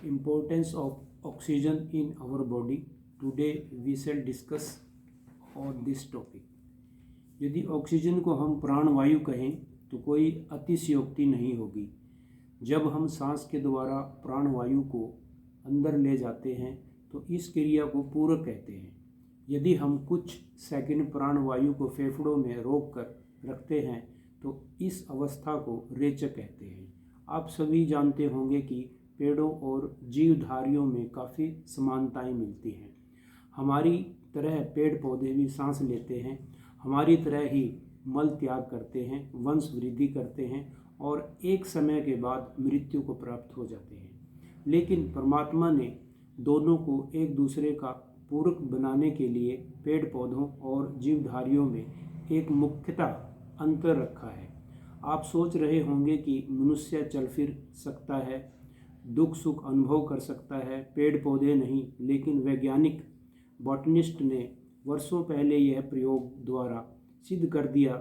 Importance of oxygen in our body. Today we shall discuss on this topic. यदि oxygen को हम प्राणवायु कहें तो कोई अतिशयोक्ति नहीं होगी। जब हम सांस के द्वारा प्राणवायु को अंदर ले जाते हैं तो इस क्रिया को पूरक कहते हैं। यदि हम कुछ सेकंड प्राणवायु को फेफड़ों में रोक कर रखते हैं तो इस अवस्था को रेचक कहते हैं। आप सभी जानते होंगे कि पेड़ों और जीवधारियों में काफ़ी समानताएं मिलती हैं। हमारी तरह पेड़ पौधे भी सांस लेते हैं, हमारी तरह ही मल त्याग करते हैं, वंश वृद्धि करते हैं और एक समय के बाद मृत्यु को प्राप्त हो जाते हैं। लेकिन परमात्मा ने दोनों को एक दूसरे का पूरक बनाने के लिए पेड़ पौधों और जीवधारियों में एक मुख्यतः अंतर रखा है। आप सोच रहे होंगे कि मनुष्य चल फिर सकता है, दुख सुख अनुभव कर सकता है, पेड़ पौधे नहीं। लेकिन वैज्ञानिक बॉटनिस्ट ने वर्षों पहले यह प्रयोग द्वारा सिद्ध कर दिया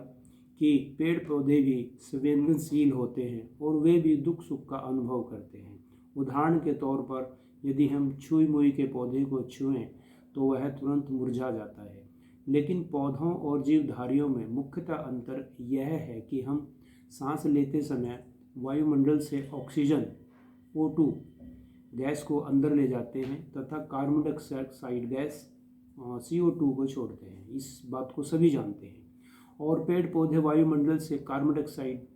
कि पेड़ पौधे भी संवेदनशील होते हैं और वे भी दुख सुख का अनुभव करते हैं। उदाहरण के तौर पर यदि हम छुई मुई के पौधे को छुएं तो वह तुरंत मुरझा जाता है। लेकिन पौधों और जीवधारियों में मुख्यतः अंतर यह है कि हम सांस लेते समय वायुमंडल से ऑक्सीजन O2 गैस को अंदर ले जाते हैं तथा कार्बन डाइऑक्साइड गैस CO2 को छोड़ते हैं। इस बात को सभी जानते हैं। और पेड़ पौधे वायुमंडल से कार्बन डाइऑक्साइड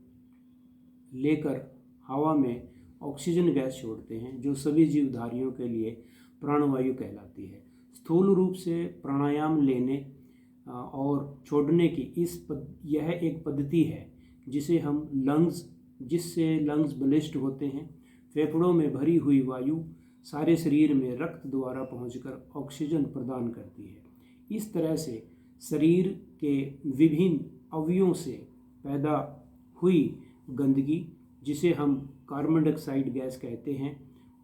लेकर हवा में ऑक्सीजन गैस छोड़ते हैं, जो सभी जीवधारियों के लिए प्राणवायु कहलाती है। स्थूल रूप से प्राणायाम लेने और छोड़ने की यह एक पद्धति है जिससे लंग्स बलिष्ठ होते हैं। फेफड़ों में भरी हुई वायु सारे शरीर में रक्त द्वारा पहुंचकर ऑक्सीजन प्रदान करती है। इस तरह से शरीर के विभिन्न अवयवों से पैदा हुई गंदगी, जिसे हम कार्बन डाइऑक्साइड गैस कहते हैं,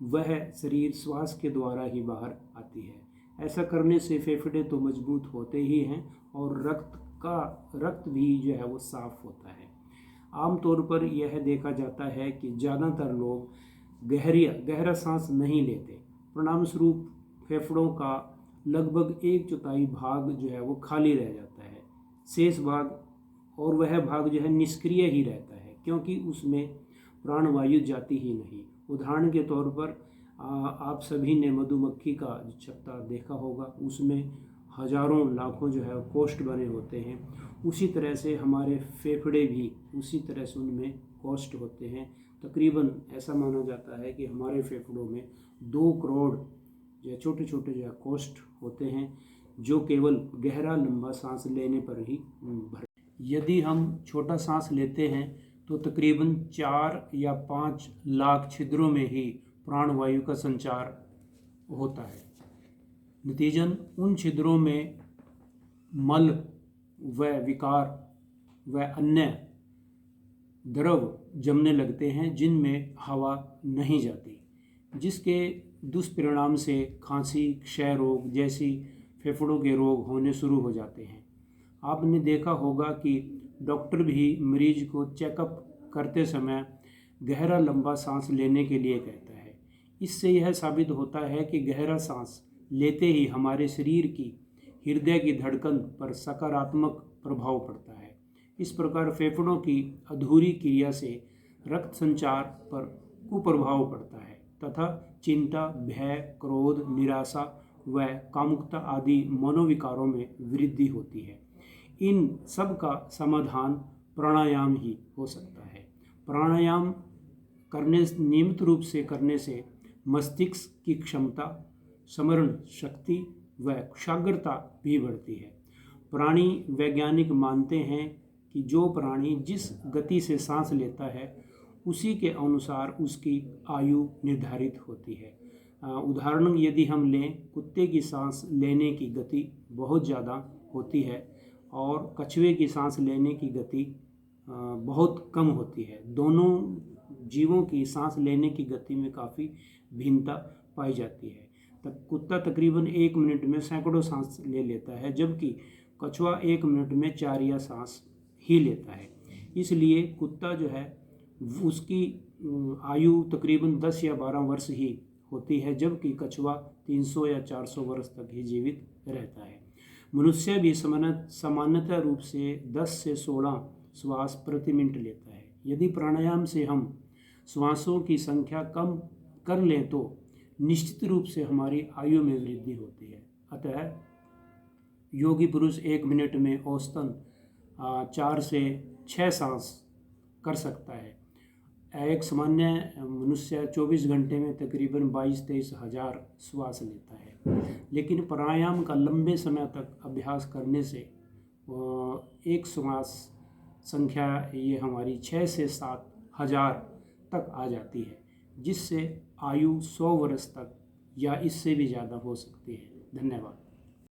वह शरीर श्वास के द्वारा ही बाहर आती है। ऐसा करने से फेफड़े तो मजबूत होते ही हैं और रक्त भी जो है वो साफ होता है। आमतौर पर यह देखा जाता है कि ज़्यादातर लोग गहरा सांस नहीं लेते। परिणाम स्वरूप फेफड़ों का लगभग 1/4 भाग जो है वो खाली रह जाता है। शेष भाग और वह भाग जो है निष्क्रिय ही रहता है, क्योंकि उसमें प्राणवायु जाती ही नहीं। उदाहरण के तौर पर आप सभी ने मधुमक्खी का छत्ता देखा होगा, उसमें हजारों लाखों जो है कोष्ठ बने होते हैं। उसी तरह से हमारे फेफड़े भी उसी तरह से उनमें कोष्ठ होते हैं। तकरीबन ऐसा माना जाता है कि हमारे फेफड़ों में 2 करोड़ या छोटे छोटे जो है कोष्ठ होते हैं, जो केवल गहरा लंबा सांस लेने पर ही भर। यदि हम छोटा सांस लेते हैं तो तकरीबन 4 या 5 लाख छिद्रों में ही प्राणवायु का संचार होता है। नतीजन उन छिद्रों में मल व विकार व अन्य द्रव जमने लगते हैं, जिनमें हवा नहीं जाती, जिसके दुष्परिणाम से खांसी, क्षय रोग जैसी फेफड़ों के रोग होने शुरू हो जाते हैं। आपने देखा होगा कि डॉक्टर भी मरीज को चेकअप करते समय गहरा लंबा सांस लेने के लिए कहता है। इससे यह साबित होता है कि गहरा सांस लेते ही हमारे शरीर की हृदय की धड़कन पर सकारात्मक प्रभाव पड़ता है। इस प्रकार फेफड़ों की अधूरी क्रिया से रक्त संचार पर कुप्रभाव पड़ता है तथा चिंता, भय, क्रोध, निराशा व कामुकता आदि मनोविकारों में वृद्धि होती है। इन सब का समाधान प्राणायाम ही हो सकता है। प्राणायाम नियमित रूप से करने से मस्तिष्क की क्षमता, स्मरण शक्ति व एकाग्रता भी बढ़ती है। प्राणी वैज्ञानिक मानते हैं कि जो प्राणी जिस गति से सांस लेता है उसी के अनुसार उसकी आयु निर्धारित होती है। उदाहरण यदि हम लें, कुत्ते की सांस लेने की गति बहुत ज़्यादा होती है और कछुए की सांस लेने की गति बहुत कम होती है। दोनों जीवों की सांस लेने की गति में काफ़ी भिन्नता पाई जाती है। कुत्ता तकरीबन 1 मिनट में सैकड़ों सांस ले लेता है, जबकि कछुआ 1 मिनट में 4 या सांस ही लेता है। इसलिए कुत्ता जो है उसकी आयु तकरीबन 10 या 12 वर्ष ही होती है, जबकि कछुआ 300 या 400 वर्ष तक ही जीवित रहता है। मनुष्य भी सामान्यतः रूप से 10 से 16 श्वास प्रति मिनट लेता है। यदि प्राणायाम से हम श्वासों की संख्या कम कर लें तो निश्चित रूप से हमारी आयु में वृद्धि होती है। अतः योगी पुरुष 1 मिनट में औसतन 4 से 6 सांस कर सकता है। एक सामान्य मनुष्य 24 घंटे में तकरीबन 22-23 हज़ार श्वास लेता है। लेकिन प्राणायाम का लंबे समय तक अभ्यास करने से एक श्वास संख्या ये हमारी 6 से 7 हज़ार तक आ जाती है, जिससे आयु 100 वर्ष तक या इससे भी ज़्यादा हो सकती है। धन्यवाद।